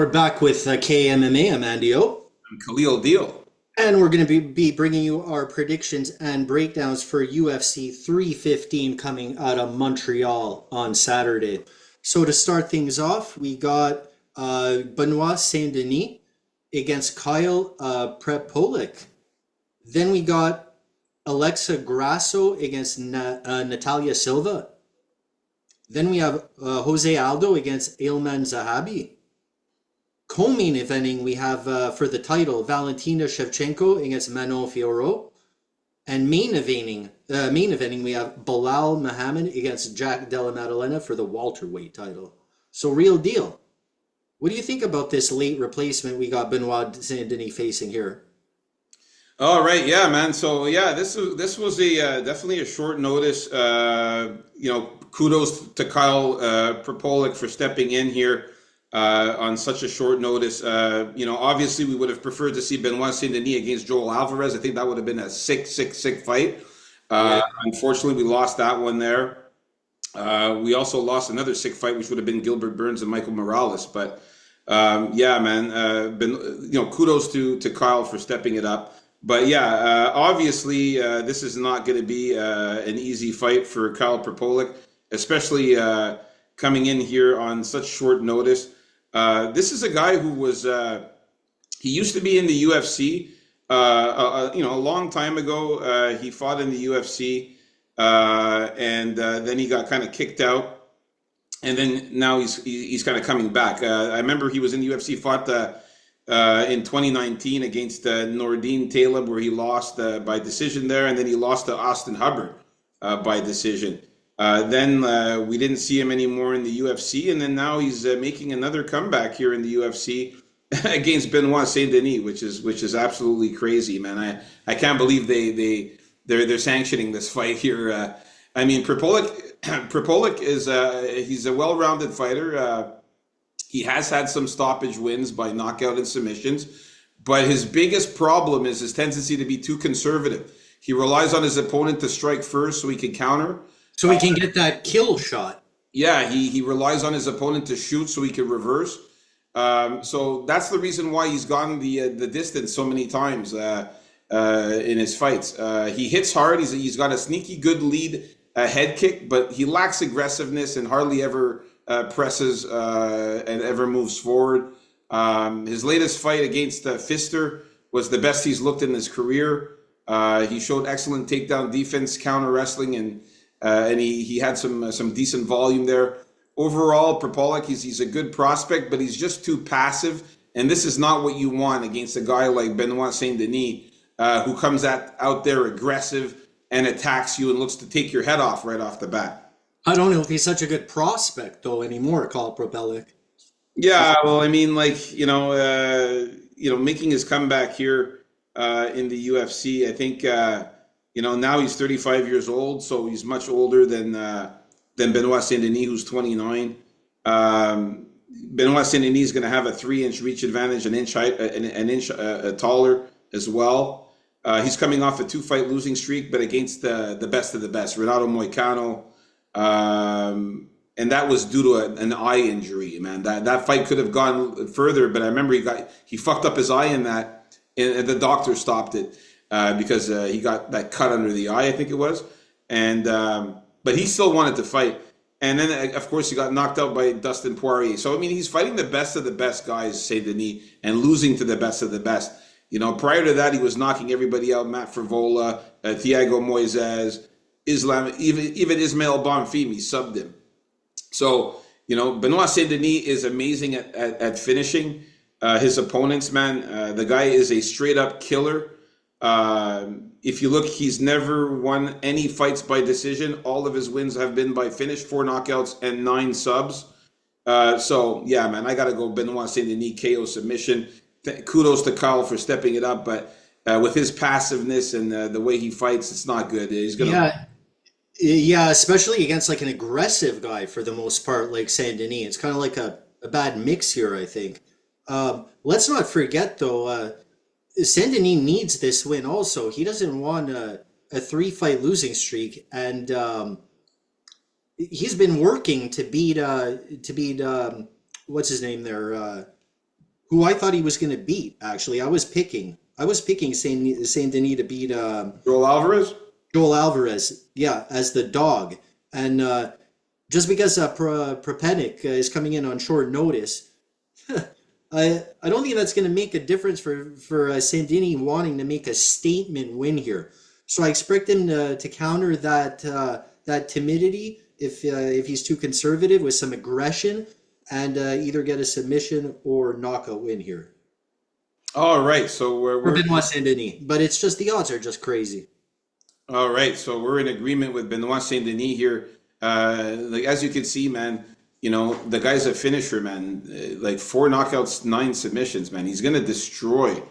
we're back with KMMA. I'm Andio. I'm Khalil Deal. And we're going to be bringing you our predictions and breakdowns for UFC 315 coming out of Montreal on Saturday. So to start things off, we got Benoit Saint-Denis against Kyle Prepolik. Then we got Alexa Grasso against Natalia Silva. Then we have Jose Aldo against Ilman Zahabi. Co-main eventing, we have for the title Valentina Shevchenko against Manon Fiorot, and main eventing, we have Bilal Muhammad against Jack Della Maddalena for the welterweight title. So real deal. What do you think about this late replacement we got Benoit Saint-Denis facing here? All right, yeah, man. So yeah, this was a definitely a short notice. Kudos to Kyle Propolic for stepping in here on such a short notice. Obviously we would have preferred to see Benoit Saint-Denis against Joel Alvarez. I think that would have been a sick fight. Yeah. Unfortunately, we lost that one there. We also lost another sick fight, which would have been Gilbert Burns and Michael Morales. But yeah, man, kudos to Kyle for stepping it up. But yeah, obviously, this is not going to be an easy fight for Kyle Propolic, especially coming in here on such short notice. This is a guy who was he used to be in the UFC. A long time ago, he fought in the UFC, and then he got kind of kicked out, and then now he's kind of coming back. I remember he was in the UFC, fought in 2019 against Nordine Taleb, where he lost by decision there, and then he lost to Austin Hubbard by decision. Then we didn't see him anymore in the UFC, and then now he's making another comeback here in the UFC against Benoit Saint-Denis, which is absolutely crazy, man. I can't believe they're sanctioning this fight here. I mean, Propolic is he's a well-rounded fighter. He has had some stoppage wins by knockout and submissions, but his biggest problem is his tendency to be too conservative. He relies on his opponent to strike first so he can counter. So he can get that kill shot. Yeah, he relies on his opponent to shoot so he can reverse. So that's the reason why he's gone the distance so many times in his fights. He hits hard. He's got a sneaky good lead head kick, but he lacks aggressiveness and hardly ever presses and ever moves forward. His latest fight against Pfister was the best he's looked in his career. He showed excellent takedown defense, counter wrestling, and he had some decent volume there. Overall, Propolic, he's a good prospect, but he's just too passive, and this is not what you want against a guy like Benoit Saint-Denis, who comes out there aggressive and attacks you and looks to take your head off right off the bat. I don't know if he's such a good prospect though anymore, Kyle Propolic. Yeah, well, I mean, making his comeback here in the UFC, I think, now he's 35 years old, so he's much older than Benoit Saint-Denis, who's 29. Benoit Saint-Denis is going to have a 3-inch reach advantage, an inch taller as well. He's coming off a 2-fight losing streak, but against the best of the best, Renato Moicano. And that was due to an eye injury, man. That fight could have gone further, but I remember he fucked up his eye in that, and the doctor stopped it because he got that cut under the eye, I think it was, and but he still wanted to fight. And then, of course, he got knocked out by Dustin Poirier. So I mean, he's fighting the best of the best guys, Saint-Denis, and losing to the best of the best. Prior to that, he was knocking everybody out: Matt Frivola, Thiago Moises, even Ismail Bonfim, he subbed him. So, Benoit Saint-Denis is amazing at finishing his opponents, man. The guy is a straight-up killer. If you look, he's never won any fights by decision. All of his wins have been by finish, 4 knockouts and 9 subs. So, yeah, man, I got to go Benoit Saint-Denis KO submission. Kudos to Kyle for stepping it up, but with his passiveness and the way he fights, it's not good. He's gonna... Yeah, especially against like an aggressive guy for the most part, like Saint-Denis. It's kind of like a bad mix here, I think. Let's not forget, though, Saint-Denis needs this win also. He doesn't want a 3-fight losing streak, and he's been working to beat what's his name there? who I thought he was going to beat. Actually, I was picking Saint Denis to beat Joel Alvarez? Joel Alvarez. Yeah, as the dog, and just because Propenik is coming in on short notice, I don't think that's going to make a difference for Saint Denis wanting to make a statement win here. So I expect him to counter that timidity if he's too conservative with some aggression and either get a submission or knockout win here All right, so for Benoit Saint Denis. But it's just the odds are just crazy. all right, so we're in agreement with Benoit Saint Denis here. Like as you can see, man, you know the guy's a finisher, man. Like 4 knockouts, 9 submissions, man. He's gonna destroy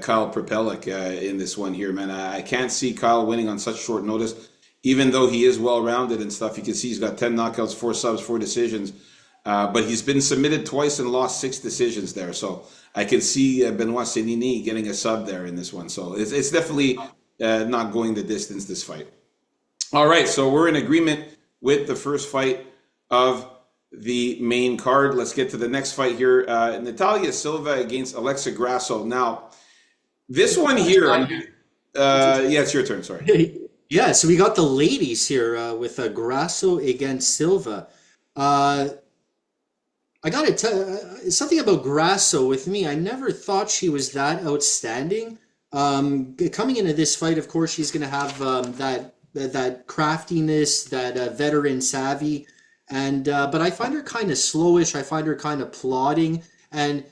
Kyle Propelic in this one here, man. I can't see Kyle winning on such short notice, even though he is well rounded and stuff. You can see he's got 10 knockouts, 4 subs, 4 decisions. But he's been submitted twice and lost 6 decisions there. So I can see Benoit Saint Denis getting a sub there in this one. So it's definitely not going the distance, this fight. All right, so we're in agreement with the first fight of the main card. Let's get to the next fight here. Natalia Silva against Alexa Grasso. Now, this one here, yeah, it's your turn, sorry. Yeah, so we got the ladies here with Grasso against Silva. I gotta tell something about Grasso with me. I never thought she was that outstanding. Coming into this fight, of course, she's gonna have that craftiness, that veteran savvy, and but I find her kind of slowish. I find her kind of plodding, and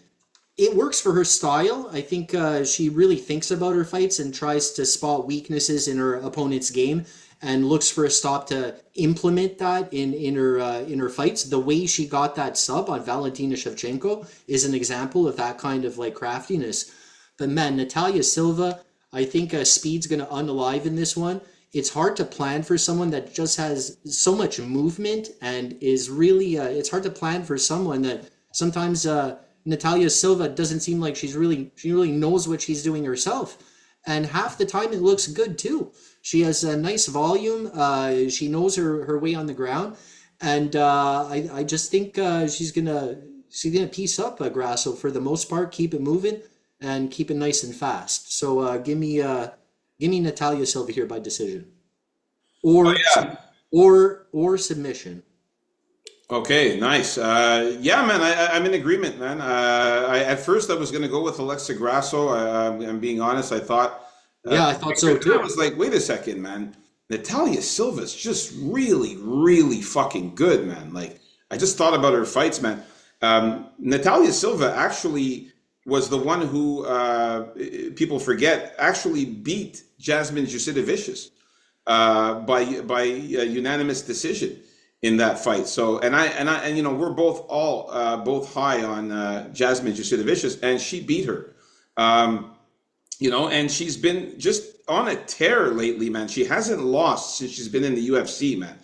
it works for her style. I think she really thinks about her fights and tries to spot weaknesses in her opponent's game and looks for a stop to implement that in her fights. The way she got that sub on Valentina Shevchenko is an example of that kind of like craftiness. But man, Natalia Silva, I think speed's going to unalive in this one. It's hard to plan for someone that just has so much movement and is really. It's hard to plan for someone that sometimes Natalia Silva doesn't seem like she really knows what she's doing herself, and half the time it looks good too. She has a nice volume. She knows her way on the ground, and I just think she's gonna piece up Grasso for the most part, keep it moving, and keep it nice and fast. So give me Natalia Silva here by decision, or Oh, yeah. or submission. Okay, nice. Yeah, man, I'm in agreement, man. At first I was going to go with Alexa Grasso. I'm being honest. I thought, Yeah, I thought so I too. was like, wait a second, man. Natalia Silva's just really, really fucking good, man. Like, I just thought about her fights, man. Natalia Silva actually was the one who people forget actually beat Jasmine Jusidovicius by unanimous decision in that fight. So and you know we're both high on Jasmine Jusidovicius, and she beat her. You know, and she's been just on a tear lately, man. She hasn't lost since she's been in the UFC, man.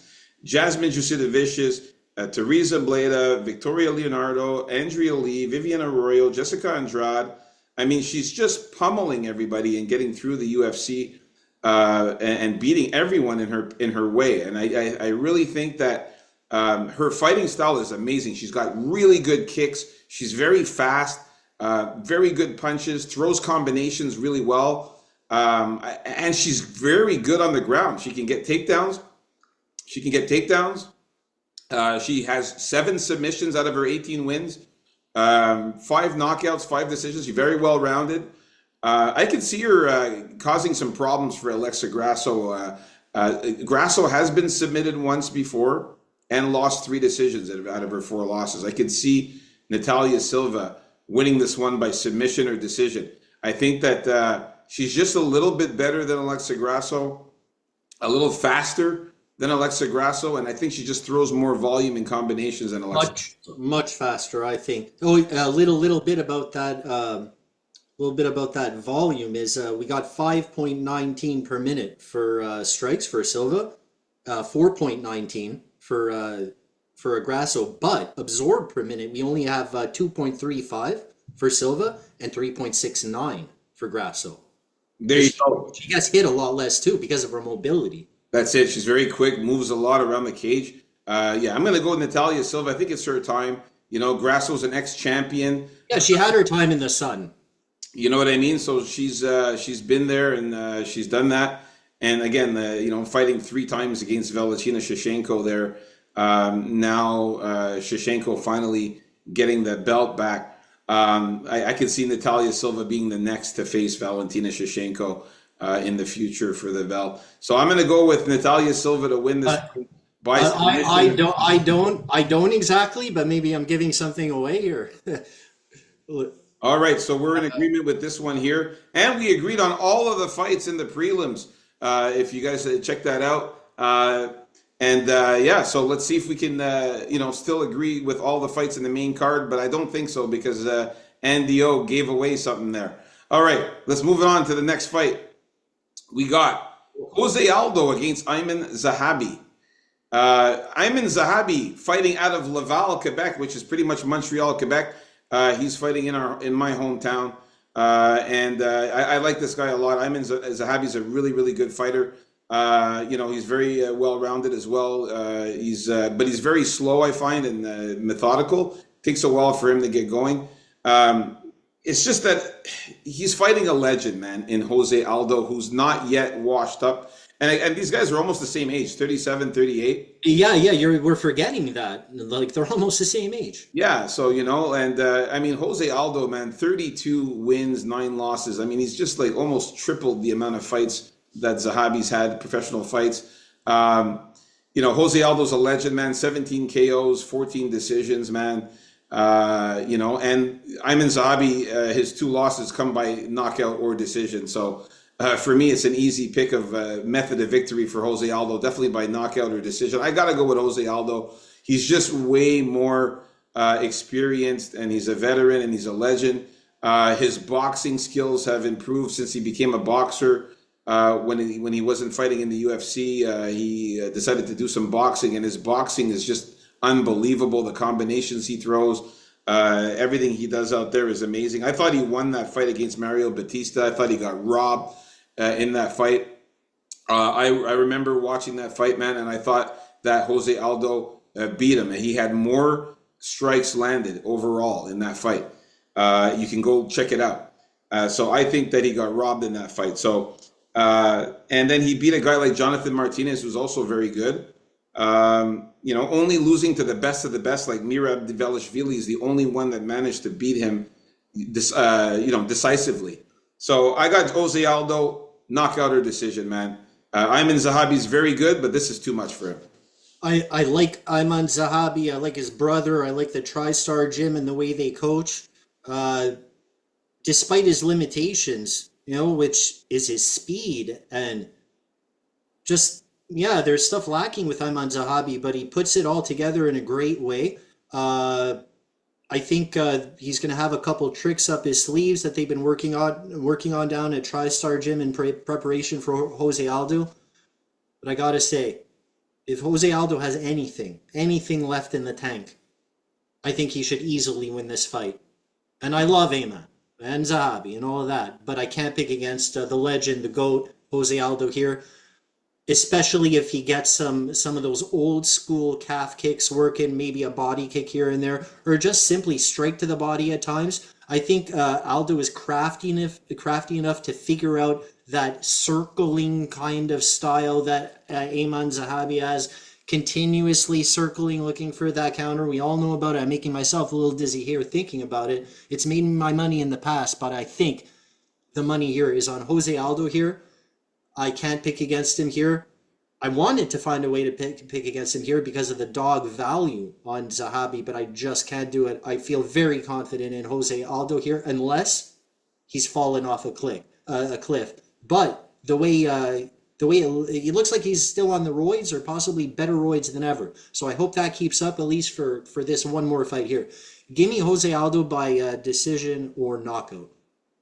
Jasmine Jusidovicius, Teresa Bleda, Victoria Leonardo, Andrea Lee, Vivian Arroyo, Jessica Andrade. I mean, she's just pummeling everybody and getting through the UFC and beating everyone in her way. And I really think that her fighting style is amazing. She's got really good kicks. She's very fast, very good punches, throws combinations really well, and she's very good on the ground. She can get takedowns. She has 7 submissions out of her 18 wins, 5 knockouts, 5 decisions. She's very well rounded. I could see her causing some problems for Alexa Grasso. Grasso has been submitted once before and lost 3 decisions out of her 4 losses. I could see Natalia Silva winning this one by submission or decision. I think that she's just a little bit better than Alexa Grasso, a little faster than Alexa Grasso, and I think she just throws more volume in combinations than Alexa. Much faster, I think. Oh, a little bit about that. Little bit about that volume is we got 5.19 per minute for strikes for Silva, 4.19 for Grasso, but absorbed per minute we only have 2.35 for Silva and 3.69 for Grasso. There you go. She gets hit a lot less too because of her mobility. That's it. She's very quick, moves a lot around the cage. Yeah, I'm going to go with Natalia Silva. I think it's her time. You know, Grasso's an ex-champion. Yeah, she had her time in the sun. You know what I mean? So she's been there and she's done that. And again, you know, fighting 3 times against Valentina Shevchenko there. Now Shevchenko finally getting the belt back. I could see Natalia Silva being the next to face Valentina Shevchenko in the future for the belt. So I'm going to go with Natalia Silva to win this Uh, by I submission. don't, I don't exactly, but maybe I'm giving something away here. All right, so we're in agreement with this one here, and we agreed on all of the fights in the prelims. If you guys check that out, yeah, so let's see if we can, you know, still agree with all the fights in the main card, but I don't think so because NDO gave away something there. All right, let's move on to the next fight. We got Jose Aldo against Ayman Zahabi. Ayman Zahabi fighting out of Laval, Quebec, which is pretty much Montreal, Quebec. He's fighting in my hometown, I like this guy a lot. Ayman Zahabi's a really really good fighter. You know, he's very well rounded as well. But he's very slow, I find, and methodical. Takes a while for him to get going. It's just that he's fighting a legend, man, in Jose Aldo, who's not yet washed up. And these guys are almost the same age, 37, 38. Yeah, we're forgetting that. Like they're almost the same age. Yeah, so, you know, and I mean, Jose Aldo, man, 32 wins, 9 losses. I mean, he's just like almost tripled the amount of fights that Zahabi's had, professional fights. You know, Jose Aldo's a legend, man, 17 KOs, 14 decisions, man. You know, and Ayman Zahabi, his 2 losses come by knockout or decision. So for me, it's an easy pick of method of victory for Jose Aldo, definitely by knockout or decision. I got to go with Jose Aldo. He's just way more experienced, and he's a veteran, and he's a legend. His boxing skills have improved since he became a boxer. When he wasn't fighting in the UFC, he decided to do some boxing, and his boxing is just unbelievable. The combinations he throws, everything he does out there is amazing. I thought he won that fight against Mario Batista. I thought he got robbed in that fight. I remember watching that fight, man, and I thought that Jose Aldo beat him. And he had more strikes landed overall in that fight. You can go check it out. So I think that he got robbed in that fight. So and then he beat a guy like Jonathan Martinez, who's also very good. You know, only losing to the best of the best, like Mirab Dvalishvili is the only one that managed to beat him, you know, decisively. So I got Jose Aldo, knockout or decision, man. Ayman Zahabi's very good, but this is too much for him. I like Ayman Zahabi. I like his brother. I like the TriStar Gym and the way they coach. Despite his limitations, you know, which is his speed and just, yeah, there's stuff lacking with Ayman Zahabi, but he puts it all together in a great way. I think he's going to have a couple tricks up his sleeves that they've been working on down at TriStar Gym in preparation for Jose Aldo. But I gotta say, if Jose Aldo has anything left in the tank, I think he should easily win this fight. And I love Ayman and Zahabi and all of that, but I can't pick against the legend, the GOAT, Jose Aldo here, especially if he gets some of those old school calf kicks working, maybe a body kick here and there, or just simply strike to the body at times. I think Aldo is crafty enough to figure out that circling kind of style that Ayman Zahabi has, continuously circling, looking for that counter. We all know about it. I'm making myself a little dizzy here thinking about it. It's made my money in the past, but I think the money here is on Jose Aldo here. I can't pick against him here. I wanted to find a way to pick against him here because of the dog value on Zahabi, but I just can't do it. I feel very confident in Jose Aldo here, unless he's fallen off a cliff. But the way it looks like he's still on the roids, or possibly better roids than ever. So I hope that keeps up, at least for this one more fight here. Give me Jose Aldo by decision or knockout.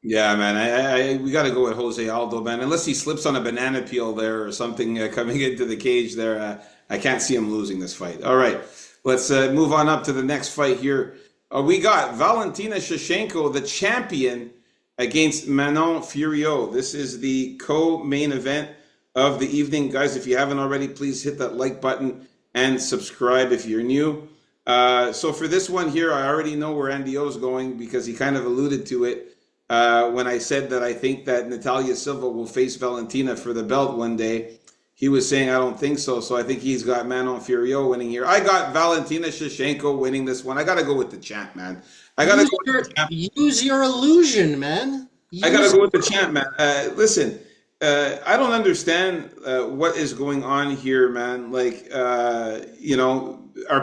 Yeah, man, we got to go with Jose Aldo, man. Unless he slips on a banana peel there or something coming into the cage there, I can't see him losing this fight. All right, let's move on up to the next fight here. We got Valentina Shevchenko, the champion, against Manon Fiorot. This is the co-main event of the evening. Guys, if you haven't already, please hit that like button and subscribe if you're new. So for this one here, I already know where NDO is going because he kind of alluded to it when I said that I think that Natalia Silva will face Valentina for the belt one day. He was saying I don't think so. So I think he's got Manon Fiorot winning here. I got Valentina Shevchenko winning this one. I got to go with the champ, man. I got to go with the champ. Use your illusion, man. I got to go with the champ, man. Listen, I don't understand what is going on here, man. Like, are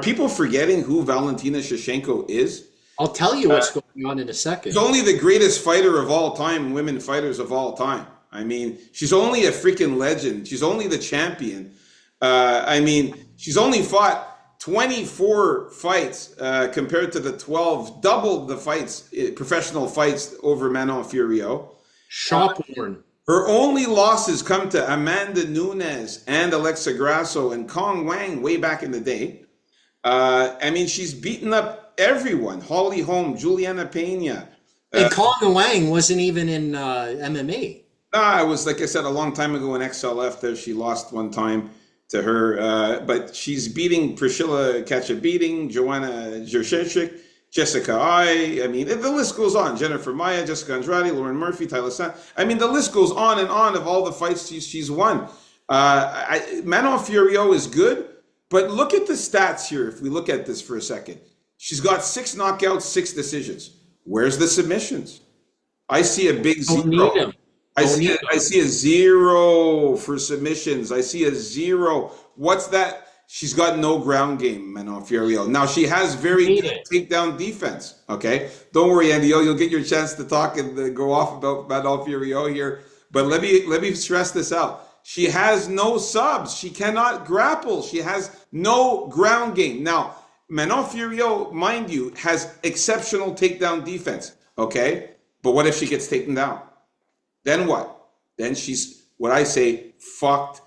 people forgetting who Valentina Shevchenko is? I'll tell you what's going on in a second. She's only the greatest fighter of all time, women fighters of all time. I mean, she's only a freaking legend. She's only the champion. She's only fought 24 fights compared to the 12, doubled the fights, professional fights over Manon Fiorot. Shop worn. Her only losses come to Amanda Nunes and Alexa Grasso and Kong Wang way back in the day. She's beaten up everyone. Holly Holm, Juliana Pena. And Kong Wang wasn't even in MMA. It was, like I said, a long time ago in XLF there. She lost one time to her. But she's beating Priscilla Kachabeating, Joanna Jurszewski, Jessica I mean, the list goes on. Jennifer Maya, Jessica Andrade, Lauren Murphy, Tyler San. I mean, the list goes on and on of all the fights she's won. Manon Fiorot is good, but look at the stats here. If we look at this for a second, she's got 6 knockouts, 6 decisions. Where's the submissions? I see a big zero. I see a 0 for submissions. I see a 0. What's that? She's got no ground game, Manon Fiorot. Now, she has very good takedown defense, okay? Don't worry, Andy. You'll get your chance to talk and go off about Manon Fiorot here. But let me stress this out. She has no subs. She cannot grapple. She has no ground game. Now, Manon Fiorot, mind you, has exceptional takedown defense, okay? But what if she gets taken down? Then what? Then she's, what I say, fucked.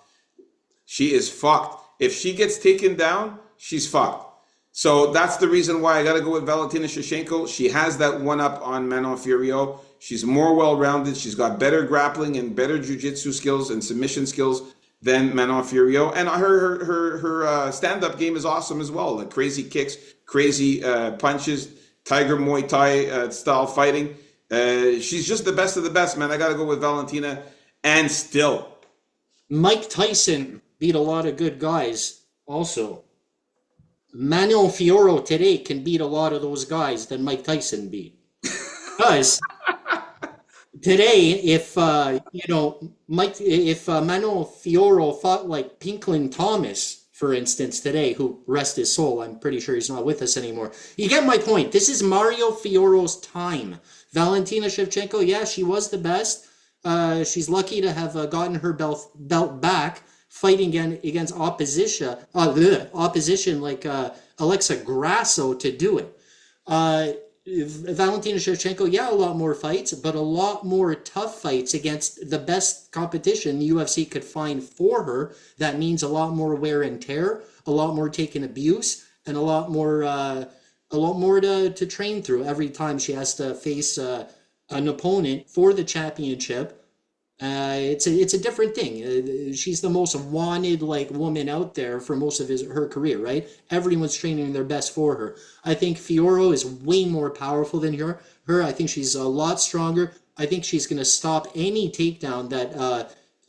She is fucked. If she gets taken down, she's fucked. So that's the reason why I got to go with Valentina Shevchenko. She has that one up on Manon Fiorot. She's more well-rounded. She's got better grappling and better jiu-jitsu skills and submission skills than Manon Fiorot. And her stand-up game is awesome as well. Like crazy kicks, crazy punches, Tiger Muay Thai style fighting. She's just the best of the best, man. I got to go with Valentina. And still, Mike Tyson beat a lot of good guys also. Manon Fiorot today can beat a lot of those guys that Mike Tyson beat. Because today, if Manon Fiorot fought like Pinklin Thomas, for instance, today, who rest his soul, I'm pretty sure he's not with us anymore. You get my point. This is Mario Fiorot's time. Valentina Shevchenko, yeah, she was the best. She's lucky to have gotten her belt back, fighting against opposition like Alexa Grasso to do it. Valentina Shevchenko, yeah, a lot more fights, but a lot more tough fights against the best competition the UFC could find for her. That means a lot more wear and tear, a lot more taking abuse, and a lot more to train through every time she has to face an opponent for the championship. It's a different thing. She's the most wanted woman out there for most of her career, right? Everyone's training their best for her. I think Fiorot is way more powerful than her. I think she's a lot stronger. I think she's going to stop any takedown that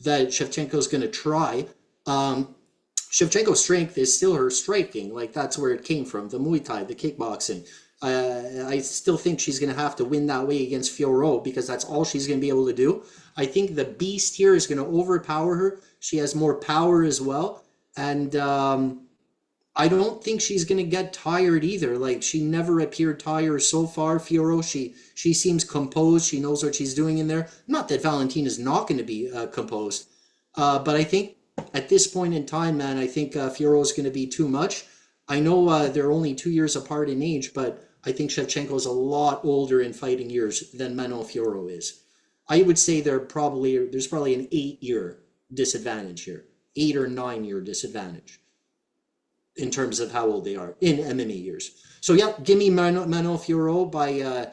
Shevchenko's going to try. Shevchenko's strength is still her striking. Like, that's where it came from, the Muay Thai, the kickboxing. I still think she's going to have to win that way against Fiorot because that's all she's going to be able to do. I think the beast here is going to overpower her. She has more power as well. And I don't think she's going to get tired either. Like, she never appeared tired so far, Fiorot. She seems composed. She knows what she's doing in there. Not that Valentina's not going to be composed. But I think at this point in time, man, I think Fiorot's going to be too much. I know they're only 2 years apart in age, but I think Shevchenko's a lot older in fighting years than Manon Fiorot is. I would say there's probably an 8-year disadvantage here, 8 or 9 year disadvantage in terms of how old they are in MMA years. So yeah, give me Manon Fiorot by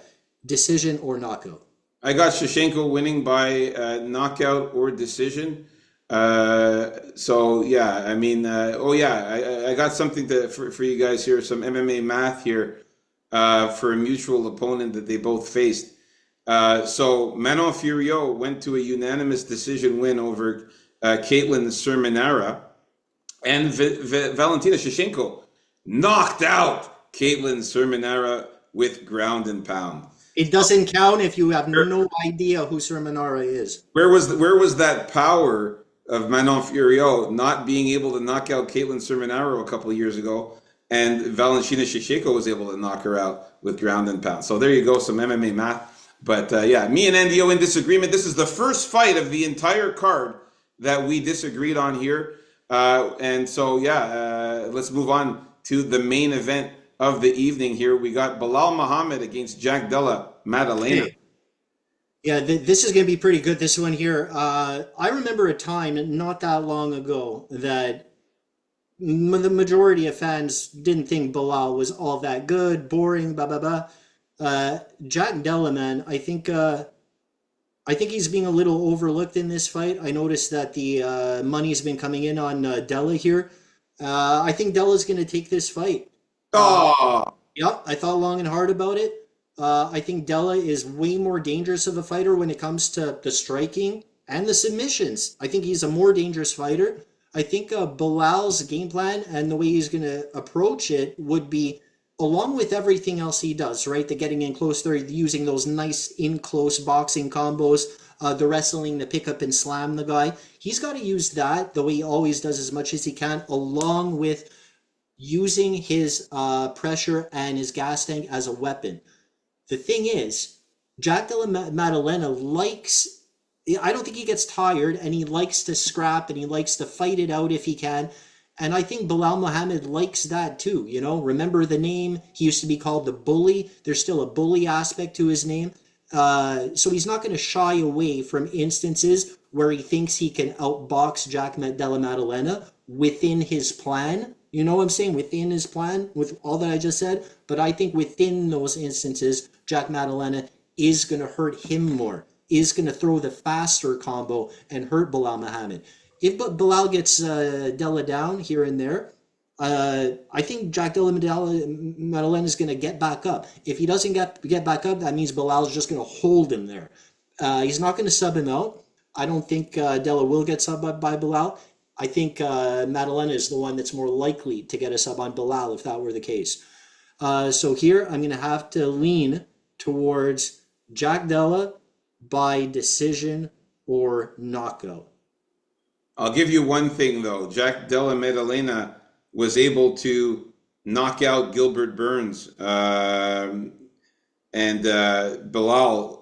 decision or knockout. I got Shevchenko winning by knockout or decision. So yeah, I mean, oh yeah, I got something for you guys here, some MMA math here, for a mutual opponent that they both faced. So Manon Furio went to a unanimous decision win over Caitlin Sermonara, and Valentina Shevchenko knocked out Caitlin Sermonara with ground and pound. It doesn't count if you have no idea who Sermonara is. Where was that power of Manon Furio not being able to knock out Caitlin Sermonaro a couple of years ago, and Valentina Shevchenko was able to knock her out with ground and pound. So there you go, some MMA math. But yeah, me and NDO in disagreement. This is the first fight of the entire card that we disagreed on here. And so yeah, let's move on to the main event of the evening here. We got Bilal Muhammad against Jack Della Maddalena. Okay. Yeah, this is going to be pretty good, this one here. I remember a time not that long ago that the majority of fans didn't think Bilal was all that good, boring, blah, blah, blah. Jack Della, man, I think he's being a little overlooked in this fight. I noticed that the money's been coming in on Della here. I think Della's going to take this fight. Oh, Yep, I thought long and hard about it. I think Della is way more dangerous of a fighter when it comes to the striking and the submissions. I think he's a more dangerous fighter. I think Bilal's game plan and the way he's going to approach it would be, along with everything else he does, right? The getting in close, they're using those nice in-close boxing combos, the wrestling, the pick up and slam the guy. He's got to use that the way he always does as much as he can, along with using his pressure and his gas tank as a weapon. The thing is, Jack Della Maddalena likes, I don't think he gets tired, and he likes to scrap and he likes to fight it out if he can. And I think Bilal Muhammad likes that too. You know, remember the name? He used to be called the Bully. There's still a bully aspect to his name. So he's not going to shy away from instances where he thinks he can outbox Jack Della Maddalena within his plan. You know what I'm saying? Within his plan, with all that I just said. But I think within those instances, Jack Maddalena is going to hurt him more, is going to throw the faster combo and hurt Bilal Muhammad. If Bilal gets Della down here and there, I think Jack Della Maddalena is going to get back up. If he doesn't get back up, that means Bilal is just going to hold him there. He's not going to sub him out. I don't think Della will get subbed up by Bilal. I think Maddalena is the one that's more likely to get a sub on Bilal if that were the case. So here I'm going to have to lean towards Jack Della by decision or knockout. I'll give you one thing though. Jack Della Maddalena was able to knock out Gilbert Burns, and Bilal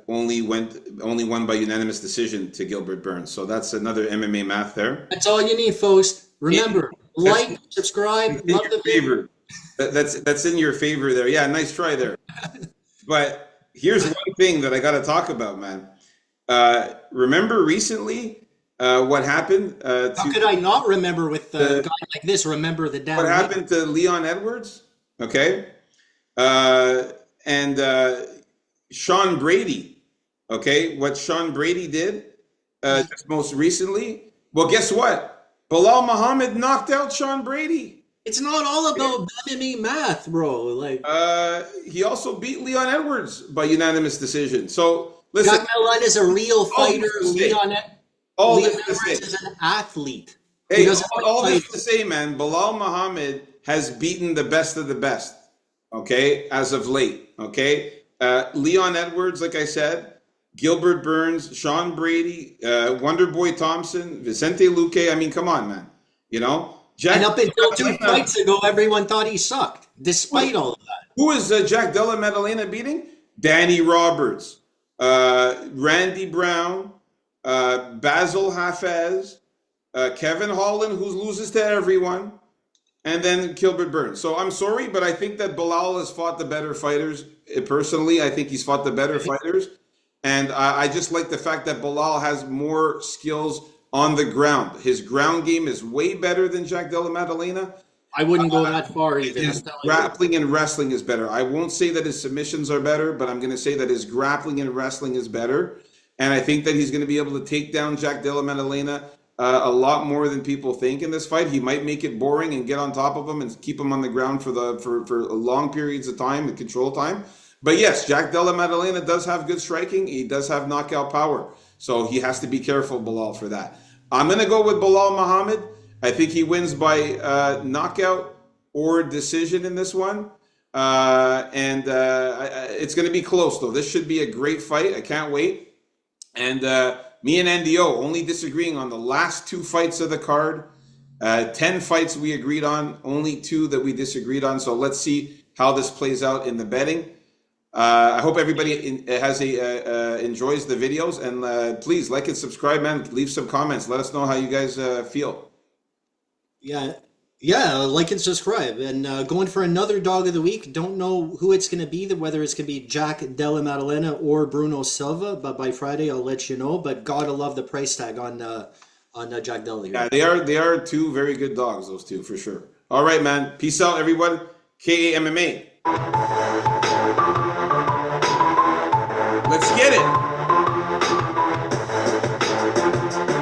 only won by unanimous decision to Gilbert Burns. So that's another MMA math there. That's all you need, folks. Remember, like, subscribe, love the video. That's in your favor there. Yeah, nice try there. But here's one thing that I got to talk about, man. Remember recently what happened? How could I not remember with a guy like this? Remember the damn. What happened to Leon Edwards? Okay, and Sean Brady. Okay, what Sean Brady did just most recently. Well, guess what? Bilal Muhammad knocked out Sean Brady. It's not all about MMA math, bro. Like, he also beat Leon Edwards by unanimous decision. So listen, Jack Maddalena is a real fighter. Leon Edwards is an athlete. Hey, all this to say, man, Bilal Muhammad has beaten the best of the best. Okay, as of late. Okay, Leon Edwards, like I said, Gilbert Burns, Sean Brady, Wonderboy Thompson, Vicente Luque. I mean, come on, man. You know. Jack, and up until 2 fights ago, everyone thought he sucked, despite all of that. Who is Jack Della Maddalena beating? Danny Roberts, Randy Brown, Basil Hafez, Kevin Holland, who loses to everyone, and then Gilbert Burns. So I'm sorry, but I think that Bilal has fought the better fighters. Personally, I think he's fought the better fighters. And I just like the fact that Bilal has more skills on the ground. His ground game is way better than Jack Della Maddalena. I wouldn't go that far either. His grappling and wrestling is better. I won't say that his submissions are better, but I'm going to say that his grappling and wrestling is better. And I think that he's going to be able to take down Jack Della Maddalena a lot more than people think in this fight. He might make it boring and get on top of him and keep him on the ground for long periods of time and control time. But yes, Jack Della Maddalena does have good striking. He does have knockout power. So he has to be careful, Bilal, for that. I'm going to go with Bilal Muhammad. I think he wins by knockout or decision in this one. It's going to be close, though. This should be a great fight. I can't wait. And me and NDO only disagreeing on the last 2 fights of the card. 10 fights we agreed on, only 2 that we disagreed on. So let's see how this plays out in the betting. I hope everybody enjoys the videos, and please like and subscribe, man. Leave some comments. Let us know how you guys feel. Yeah, like and subscribe. And going for another dog of the week. Don't know who it's going to be, whether it's going to be Jack Della Maddalena or Bruno Silva, but by Friday I'll let you know. But gotta love the price tag on Jack Della here. Yeah, they are 2 very good dogs, those 2 for sure. All right, man. Peace out, everyone. KAMMA.